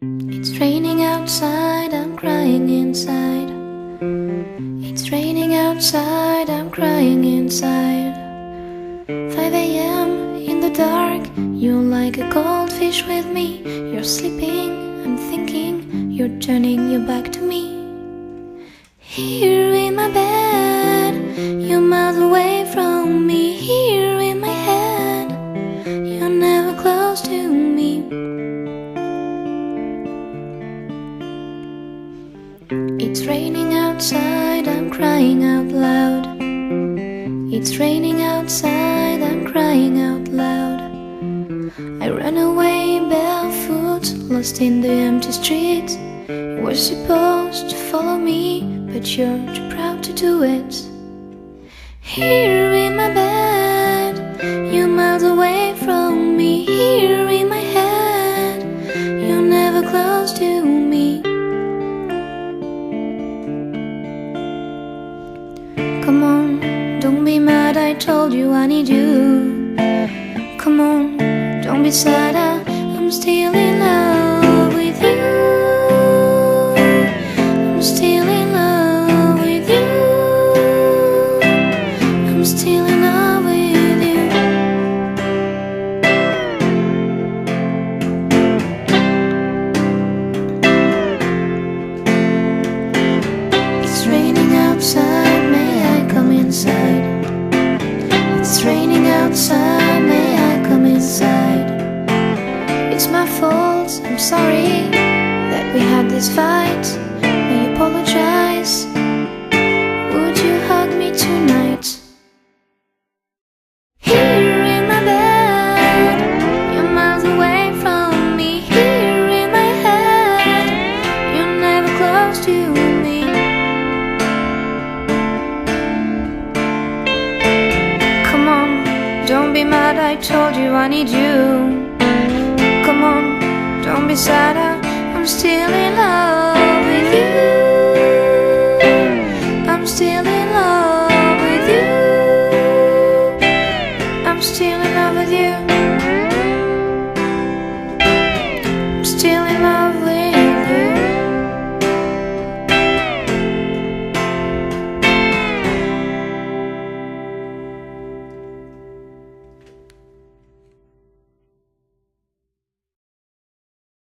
It's raining outside, I'm crying inside. It's raining outside, I'm crying inside. 5 a.m. in the dark, you're like a goldfish with me. You're sleeping, I'm thinking, you're turning your back to me. Here in my bed, you're miles away from me. Here in my head, you're never close to me. It's raining outside, I'm crying out loud. It's raining outside, I'm crying out loud. I ran away barefoot, lost in the empty streets. You were supposed to follow me, but you're too proud to do it. Here in my bed, you're miles away from me. Here in my head, you're never close to me. Come on, don't be mad, I told you I need you. Come on, don't be sad, I'm still in love with you. I'm still in love with you. I'm still in love with you. It's raining outside, may I come inside? It's raining outside, may I come inside? It's my fault, I'm sorry that we had this fight. May you apologize? Would you hug me tonight? Here in my bed, you're miles away from me. Here in my head, you're never close to me. Come on, don't be mad, I told you I need you. Come on, don't be sad, I'm still in love.